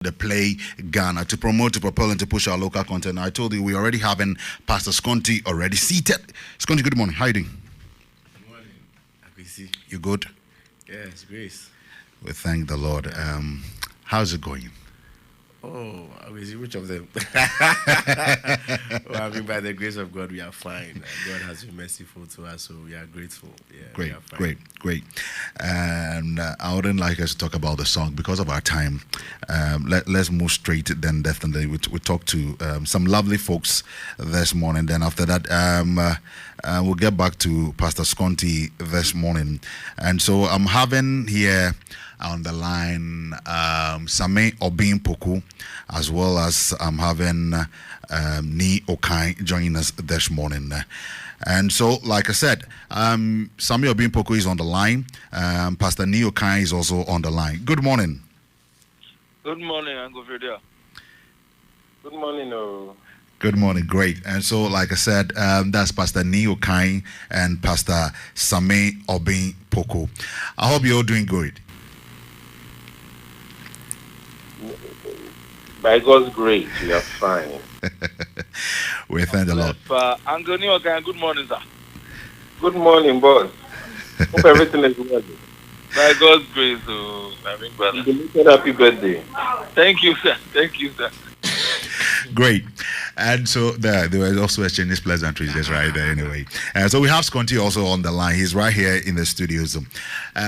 the Play Ghana to promote, to propel, and to push our local content. I told you we already having Pastor Sconti already seated. Sconti, good morning. How you doing? Good morning. Akwesi. You good? Yes, Grace. We thank the Lord. How's it going? Oh, Akwesi, which of them? Well, I mean, by the grace of God, we are fine. God has been merciful to us, so we are grateful. Yeah, Great, we are fine. great. And I wouldn't like us to talk about the song because of our time. Let's move straight. Then definitely we talk to some lovely folks this morning. Then after that, we'll get back to Pastor Sconti this morning. And so I'm having here on the line Sammie Obeng, as well as I'm having Okai joining us this morning. And so, like I said, Sammie Obeng is on the line. Pastor Okai is also on the line. Good morning. Good morning, Uncle Fredia. Good morning, Good morning, great. And so, like I said, that's Pastor Okai and Pastor Sammie Obeng. I hope you're all doing good. By God's grace, we are fine. We thank the Lord. Uncle Okai, good morning, sir. Good morning, boss. Hope everything is well. By God's grace, I mean, brother. Happy birthday. Thank you, sir. Thank you, sir. Great. And so there were also exchanging pleasantries just right there anyway. So we have Sconti also on the line. He's right here in the studios.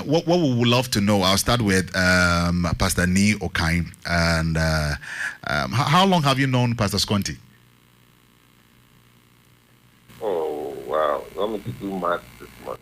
What we would love to know, I'll start with Pastor Okai. And how long have you known Pastor Sconti? Oh, wow. You want me to do math this month?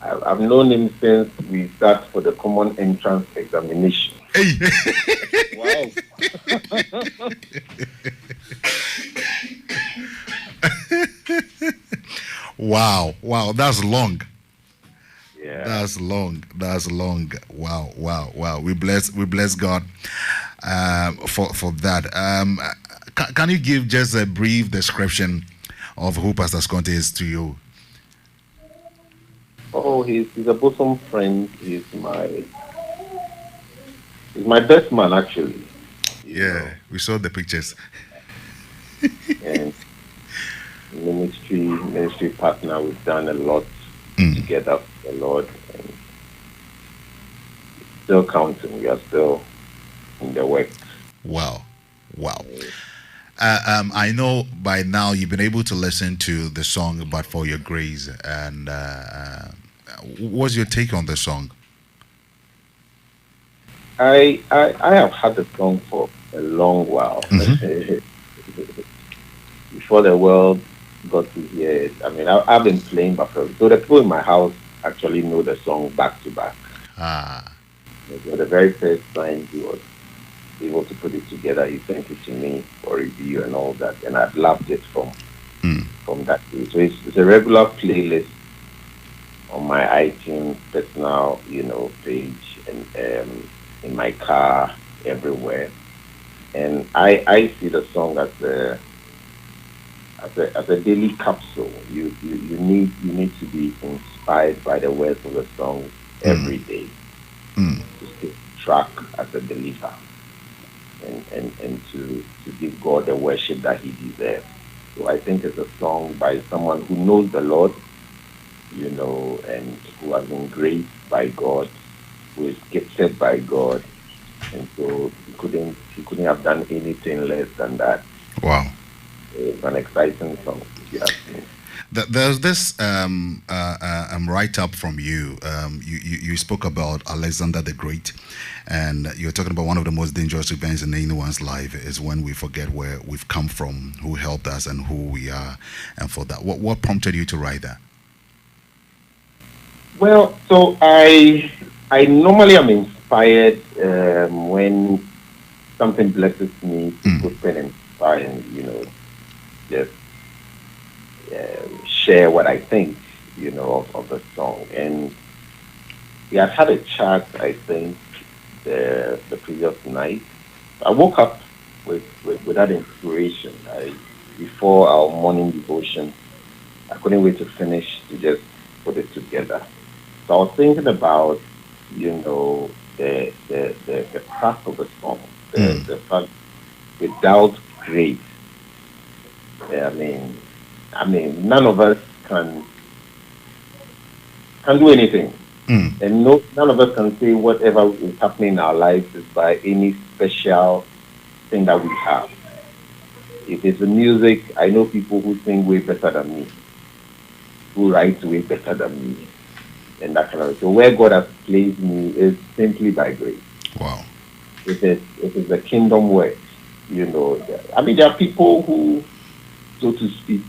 I've known him since we sat for the common entrance examination. Hey. Wow. Wow, that's long. Yeah. That's long. Wow. We bless God for that. Can you give just a brief description of who Pastor Sconti is to you? Oh, he's a bosom friend. He's my best man, actually. Yeah, we saw the pictures. And ministry partner. We've done a lot together for the Lord, and still counting. We are still in the work. Wow. I know by now you've been able to listen to the song "But for Your Grace," and what's your take on the song? I have had the song for a long while. Before the world got to hear it. I mean, I've been playing Buffalo. So the people in my house actually know the song back to back. So the very first time he was able to put it together, he sent it to me for review and all that. And I've loved it from that day. So it's a regular playlist on my iTunes personal, page, and in my car, everywhere. And I see the song as a daily capsule. You need to be inspired by the words of the song every day to stay track as a believer and to give God the worship that He deserves. So I think it's a song by someone who knows the Lord, and who has been graced by God, who is gifted by God, and so he couldn't have done anything less than that. Wow. It's an exciting song, if you ask me. There's this write-up from you. You spoke about Alexander the Great, and you're talking about one of the most dangerous events in anyone's life is when we forget where we've come from, who helped us, and who we are. And for that, what prompted you to write that? Well, so I normally am inspired when something blesses me to put pen and paper and just share what I think of the song. And we had a chat, I think, the previous night. I woke up with that inspiration. Before our morning devotion, I couldn't wait to finish to just put it together. So I was thinking about the craft of the song, the fact without grace, I mean, none of us can do anything. And none of us can say whatever is happening in our lives is by any special thing that we have. If it's the music, I know people who sing way better than me, who write way better than me, and that kind of thing. So where God has placed me is simply by grace. Wow. It is a kingdom work, you know. I mean, there are people who, so to speak,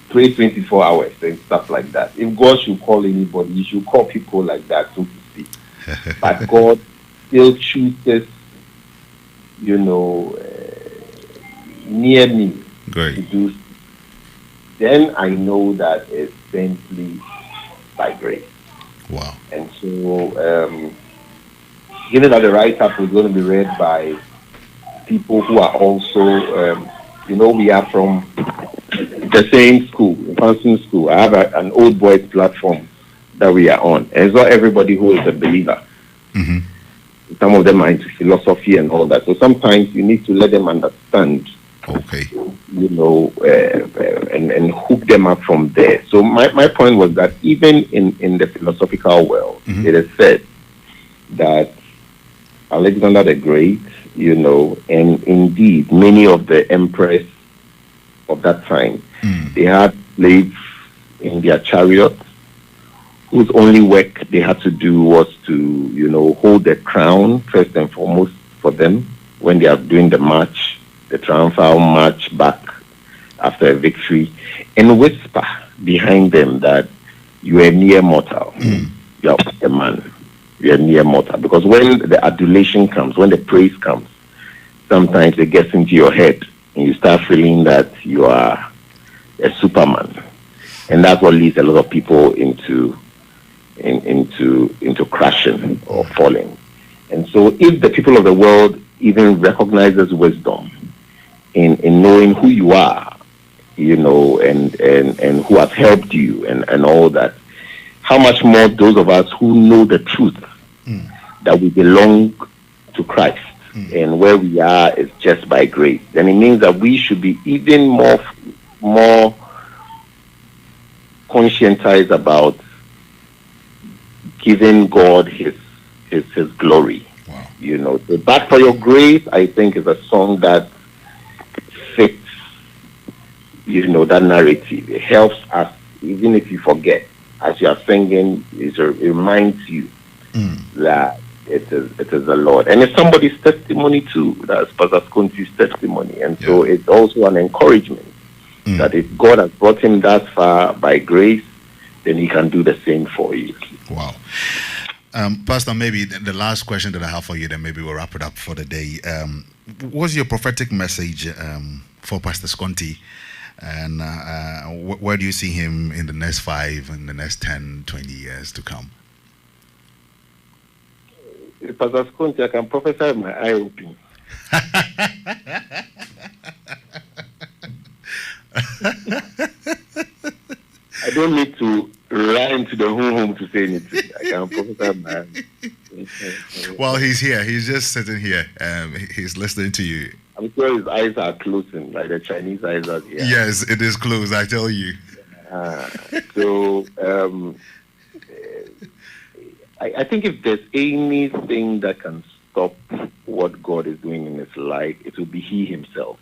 pray 24 hours and stuff like that. If God should call anybody, you should call people like that, so to speak. But God still chooses, you know, near me Great. to do. Then I know that it's simply by grace. Wow. And so, given that the write-up is going to be read by people who are also, you know, we are from the same school, Johnson School. I have an old boys platform that we are on. And it's not everybody who is a believer. Some of them are into philosophy and all that. So sometimes you need to let them understand. Okay. You know, and hook them up from there. So my point was that even in the philosophical world, it is said that Alexander the Great, you know, and indeed many of the emperors of that time, they had slaves in their chariots whose only work they had to do was to, you know, hold the crown first and foremost for them when they are doing the march, the triumphal march back after a victory, and whisper behind them that you are near mortal. You are a man. You are near mortal. Because when the adulation comes, when the praise comes, sometimes it gets into your head and you start feeling that you are a superman. And that's what leads a lot of people into crashing or falling. And so if the people of the world even recognizes wisdom in knowing who you are, you know, and who has helped you and all that, how much more those of us who know the truth that we belong to Christ and where we are is just by grace, then it means that we should be even more conscientized about giving God his glory. Wow. You know, so Back for Your Grace, I think, is a song that fits, you know, that narrative. It helps us, even if you forget, as you are singing, it reminds you that it is the Lord. And it's somebody's testimony too. That's Pastor Sconti's testimony. And so it's also an encouragement that if God has brought him that far by grace, then he can do the same for you. Wow. Pastor, maybe the last question that I have for you, then maybe we'll wrap it up for the day. What's your prophetic message for Pastor Sconti? And where do you see him in the next 5, in the next 10, 20 years to come? Pastor Sconti, I can prophesy with my eye open. I don't need to run to the home to say anything. I can prophesy my eye. Well, he's here. He's just sitting here. He's listening to you. I'm sure his eyes are closing, like the Chinese eyes are here. Yes, it is closed, I tell you. So, I think if there's anything that can stop what God is doing in his life, it will be he himself.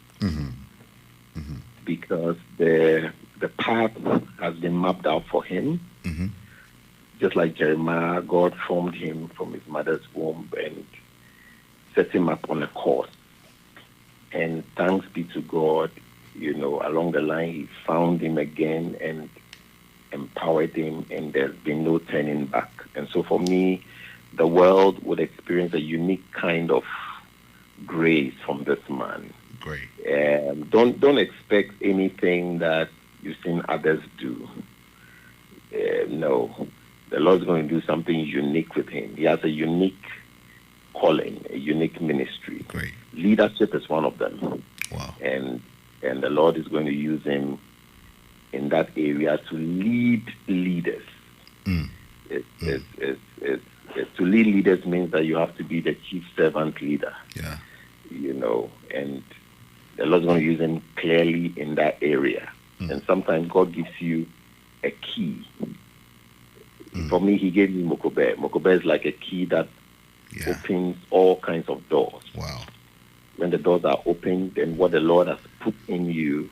Because the path has been mapped out for him. Just like Jeremiah, God formed him from his mother's womb and set him up on a course. And thanks be to God, you know, along the line, he found him again and empowered him, and there's been no turning back. And so for me, the world would experience a unique kind of grace from this man. Great. Don't expect anything that you've seen others do. No, the Lord's going to do something unique with him. He has a unique calling, a unique ministry. Great. Leadership is one of them. Wow. And the Lord is going to use him in that area to lead leaders. It's to lead leaders means that you have to be the chief servant leader. Yeah. And the Lord's going to use him clearly in that area. And sometimes God gives you a key. For me, he gave me Mokobe. Mokobe is like a key that opens all kinds of doors. Wow. When the doors are opened, then what the Lord has put in you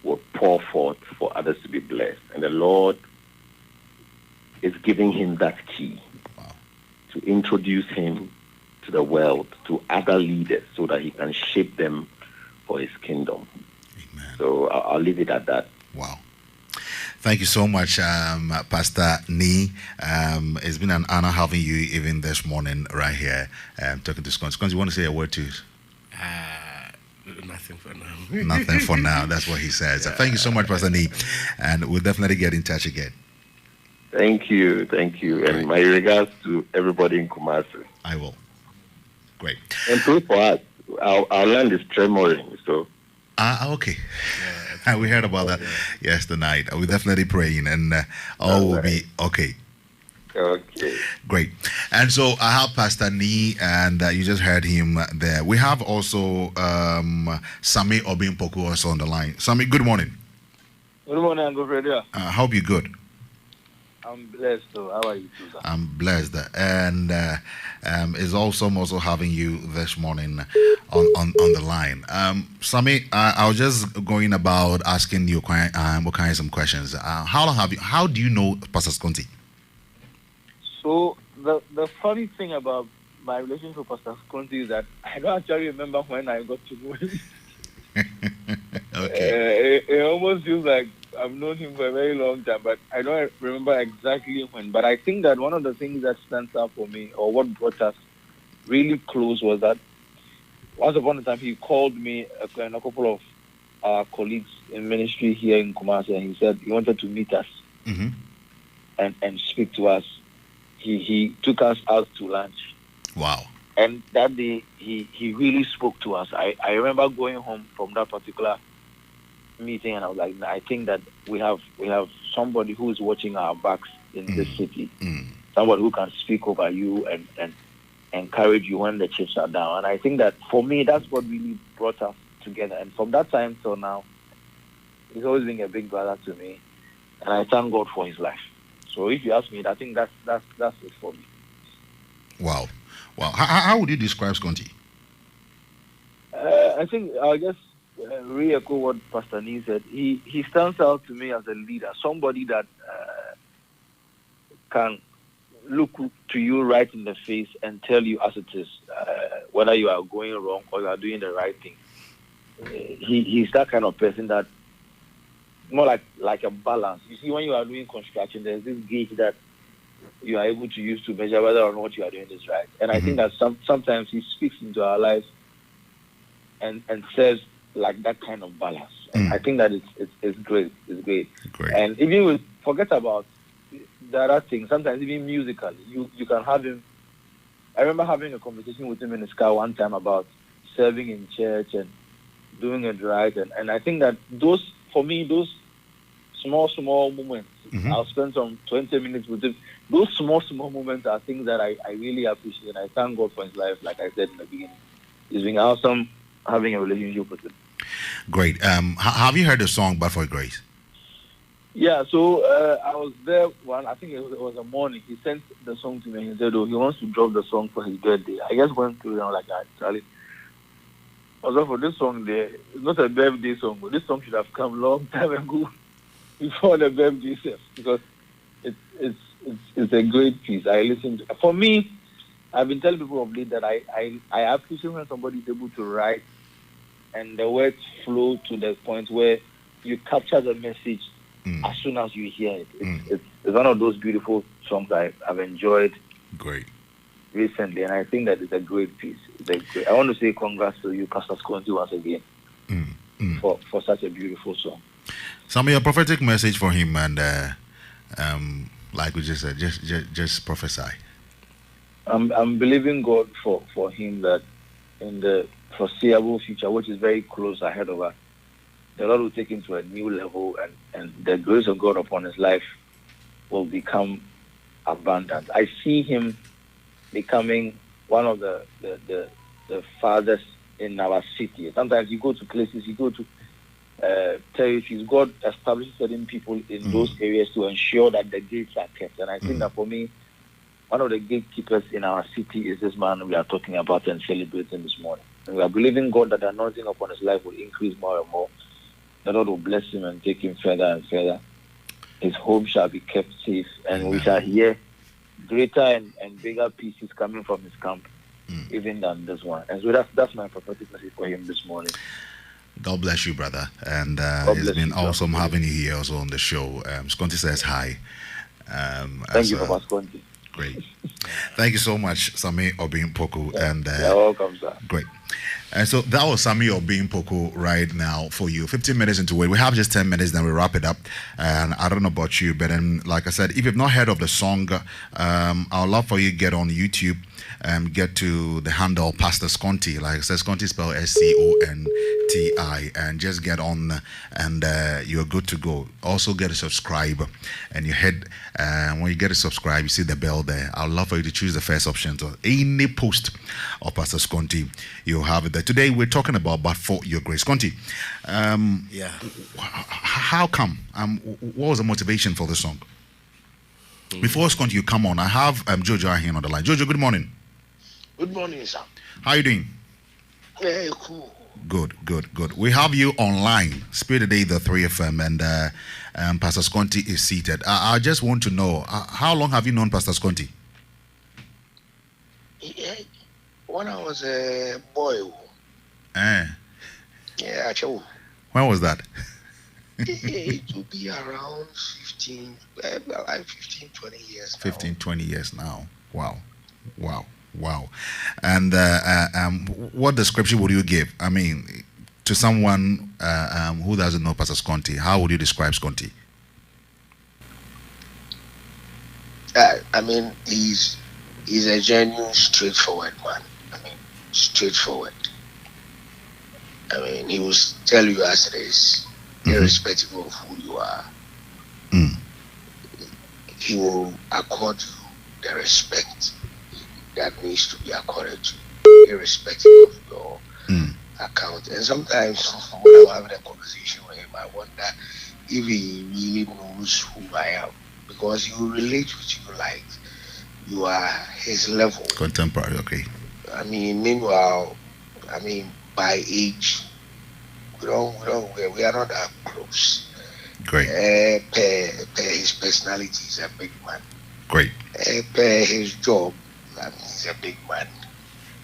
will pour forth for others to be blessed. And the Lord is giving him that key to introduce him to the world, to other leaders, so that he can shape them for his kingdom. Amen. So I'll leave it at that. Wow. Thank you so much, Pastor Nee. It's been an honor having you even this morning right here talking to Sconti. Sconti, you want to say a word to us? Nothing for now. Nothing for now. That's what he says. Thank you so much, Pastor Nee. And we'll definitely get in touch again. Thank you. And my regards to everybody in Kumasi. I will. Great. And pray for us. Our land is tremoring, so. Okay. We heard about that yesterday. We're definitely praying, and all will be okay. Okay. Great. And so I have Pastor Nee, and you just heard him there. We have also Sammie Obeng also on the line. Sammie, good morning. Good morning, Uncle Fredia. Hope you're good. I'm blessed, though. How are you too, sir? I'm blessed, and it's also having you this morning on the line. Sammie, I was just going about asking you some questions. How do you know Pastor Sconti? So the funny thing about my relationship with Pastor Sconti is that I don't actually remember when I got to know him. Okay. It almost feels like I've known him for a very long time, but I don't remember exactly when. But I think that one of the things that stands out for me, or what brought us really close, was that once upon a time he called me and a couple of our colleagues in ministry here in Kumasi, and he said he wanted to meet us and speak to us. He took us out to lunch. Wow. And that day, he really spoke to us. I remember going home from that particular meeting, and I was like, I think that we have somebody who is watching our backs in this city. Somebody who can speak over you and encourage you when the chips are down. And I think that for me, that's what really brought us together. And from that time till now, he's always been a big brother to me. And I thank God for his life. So if you ask me, I think that's it for me. Wow. How would you describe Sconti? I think I'll just re-echo what Pastor Nee said. He stands out to me as a leader, somebody that can look to you right in the face and tell you as it is, whether you are going wrong or you are doing the right thing. He's that kind of person that more like a balance. You see, when you are doing construction, there's this gauge that you are able to use to measure whether or not what you are doing is right. And I think that sometimes he speaks into our lives and says like that kind of balance. And I think that it's great. It's great. And even forget about the other things. Sometimes even musically, you can have him. I remember having a conversation with him in his car one time about serving in church and doing it right. And I think that those small moments, I'll spend some 20 minutes with him. Those small moments are things that I really appreciate. And I thank God for his life, like I said in the beginning. It's been awesome having a relationship with him. Great. Have you heard the song "But for Grace"? Yeah, so I was there I think it was a morning. He sent the song to me and he said, he wants to drop the song for his birthday. I just went through it and I was like, Charlie, although for this song there, it's not a birthday song, but this song should have come a long time ago before the birthday itself, because it's a great piece. I listened to, for me, I've been telling people of late that I appreciate when somebody is able to write and the words flow to the point where you capture the message as soon as you hear it. It's one of those beautiful songs I've enjoyed recently, and I think that it's a great piece. I want to say congrats to you, Pastor Sconti, once again for such a beautiful song. Sammie, a prophetic message for him, and like we just said, just prophesy. I'm believing God for him that in the foreseeable future, which is very close ahead of us, the Lord will take him to a new level, and the grace of God upon his life will become abundance. I see him becoming one of the fathers in our city. Sometimes you go to places, you go to territories, God establishes certain people in those areas to ensure that the gates are kept. And I think that for me, one of the gatekeepers in our city is this man we are talking about and celebrating this morning. And we are believing God that the anointing upon his life will increase more and more. The Lord will bless him and take him further and further. His home shall be kept safe, and we shall hear greater and bigger pieces coming from his camp, even than this one. And so that's my prophetic message for him this morning. God bless you, brother. And it's been awesome having you here also on the show. Sconti says hi. Thank you, Papa Sconti. Great. Thank you so much, Sammie Obeng Poku. And you're welcome, sir. Great. And so that was Sammie Obeng Poku right now for you. 15 minutes into it. We have just 10 minutes, then we wrap it up. And I don't know about you, but then, like I said, if you've not heard of the song, I'd love for you to get on YouTube and get to the handle Pastor Sconti. Like I said, Sconti spelled Sconti, and just get on and you're good to go. Also get a subscribe, and you head when you get a subscribe, you see the bell there. I'd love for you to choose the first option. So any post of Pastor Sconti, you'll have it there. Today we're talking about But For Your Grace. Sconti, how come? What was the motivation for the song? Before Sconti, you come on, I have Jojo Arhin on the line. Jojo, good morning. Good morning, sir. How are you doing? Very cool. Good. We have you online, Spirit of Day, the 3FM, and Pastor Sconti is seated. I just want to know, how long have you known Pastor Sconti? Yeah, when I was a boy. Yeah, actually. When was that? It will be around 15, 20 years now. 15, 20 years now. Wow. And what description would you give? I mean, to someone who doesn't know Pastor Sconti, how would you describe Sconti? I mean, he's a genuine, straightforward man. I mean, straightforward. I mean, he will tell you as it is, irrespective of who you are. He will accord you the respect that needs to be accorded to, irrespective of your account. And sometimes when I'm having a conversation with him, I wonder if he really knows who I am, because he will relate with you like you are his level. Contemporary, okay. I mean, meanwhile, by age, we are not that close. Great. Per his personality, he's a big man. Great. Per his job, he's a big man.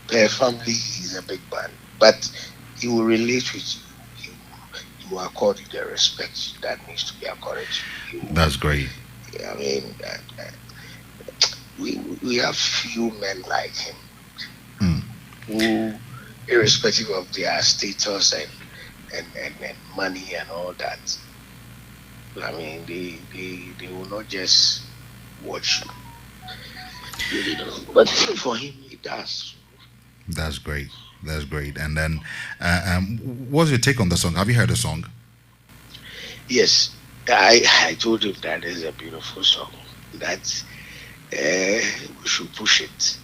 Per family, he's a big man. But he will relate with you. He will accord you the respect that needs to be accorded to you. That's great. I mean, we have few men like him who, irrespective of their status and money and all that, I mean, they will not just watch you. But for him, he does. That's great. And then, what's your take on the song? Have you heard the song? Yes, I told him that is a beautiful song. That we should push it.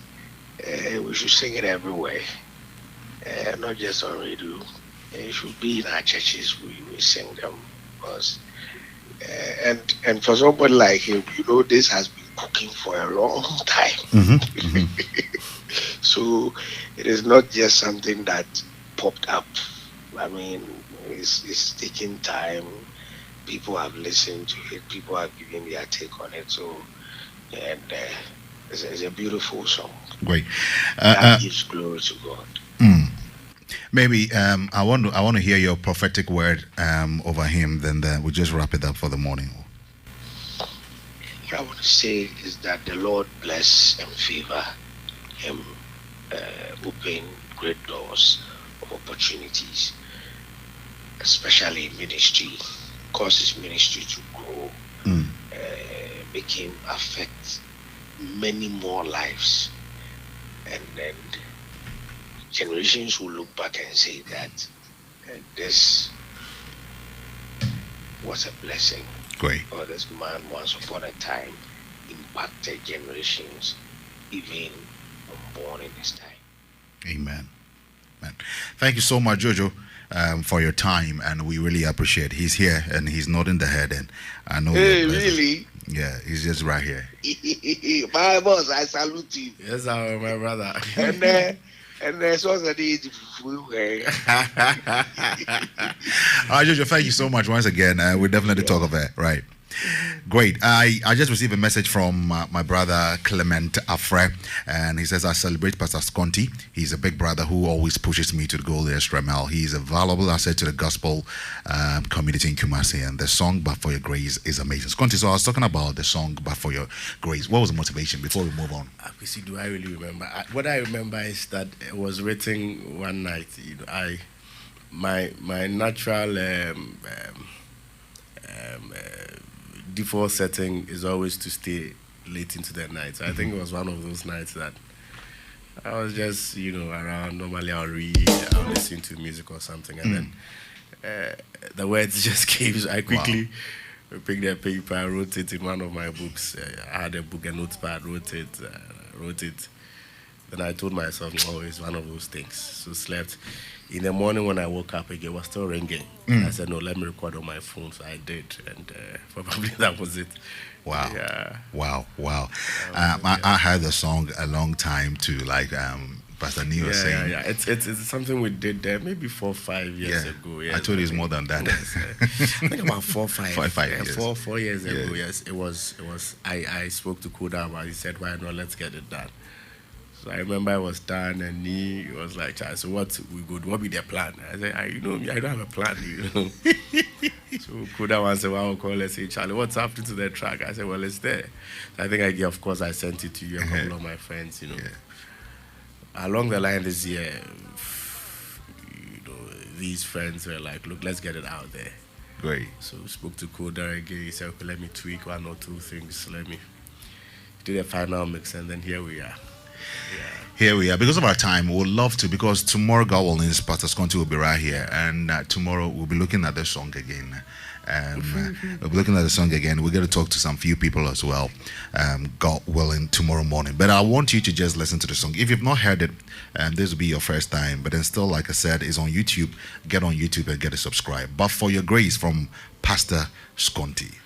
We should sing it everywhere, not just on radio. It should be in our churches. We sing them because. And for somebody like him, this has been cooking for a long time. So it is not just something that popped up. I mean, it's taking time. People have listened to it. People have given their take on it. So, and it's a beautiful song. Great. That gives glory to God. Maybe I want to hear your prophetic word over him. Then we'll just wrap it up for the morning. What I want to say is that the Lord bless and favor him, open great doors of opportunities, especially in ministry, cause his ministry to grow, make him affect many more lives, and then generations will look back and say that this was a blessing. Great. Or this man once upon a time impacted generations, even unborn in his time. Amen. Man. Thank you so much, Jojo, for your time, and we really appreciate. He's here and he's nodding the head, and I know. Hey, really? Yeah, he's just right here. My boss, I salute you. Yes, my brother. And there's also the All right, Jojo, thank you so much once again. We'll definitely talk of it, right? Great. I just received a message from my brother Clement Afre, and he says, I celebrate Pastor Sconti. He's a big brother who always pushes me to go the extra mile. He's a valuable asset to the gospel community in Kumasi, and the song But For Your Grace is amazing. Sconti, so I was talking about the song But For Your Grace. What was the motivation before we move on? Do I really remember? What I remember is that it was written one night. My natural default setting is always to stay late into the night. So I think it was one of those nights that I was just, around. Normally I'll read, I'll listen to music or something, and then the words just came. So I quickly picked a paper, I wrote it in one of my books. I had a book, a notepad, wrote it. Then I told myself, no, it's one of those things. So slept. In the morning when I woke up again, it was still ringing. I said, no, let me record on my phone. So I did, and probably that was it. Wow. Yeah. Wow. I heard the song a long time too, like Pastor Neil was saying. Yeah. It's something we did there maybe 4 or 5 years ago. Yes. I told you it's more than that. Yes, I think about 4 or 5. 5 years. 4 years ago, yes. It was. I spoke to Koda about it. He said, why not, let's get it done. So I remember I was done, and he was like, Charles, so what we go do? What be the plan? I said, I don't have a plan, So Koda once a while call, let's say, Charlie, what's happening to the track? I said, well, it's there. So I think of course, I sent it to you, a couple of my friends, Along the line this year, these friends were like, look, let's get it out there. Great. So we spoke to Koda again. He said, okay, let me tweak 1 or 2 things. Let me do the final mix, and then here we are. Here we are. Because of our time, we would love to, because tomorrow, God willing, Pastor Sconti will be right here, and tomorrow we'll be looking at the song again. We'll be looking at the song again. We're going to talk to some few people as well, God willing, tomorrow morning. But I want you to just listen to the song. If you've not heard it, this will be your first time. But then still, like I said, it's on YouTube. Get on YouTube and get a subscribe. But For Your Grace from Pastor Sconti.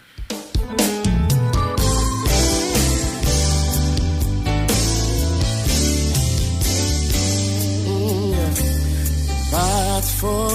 For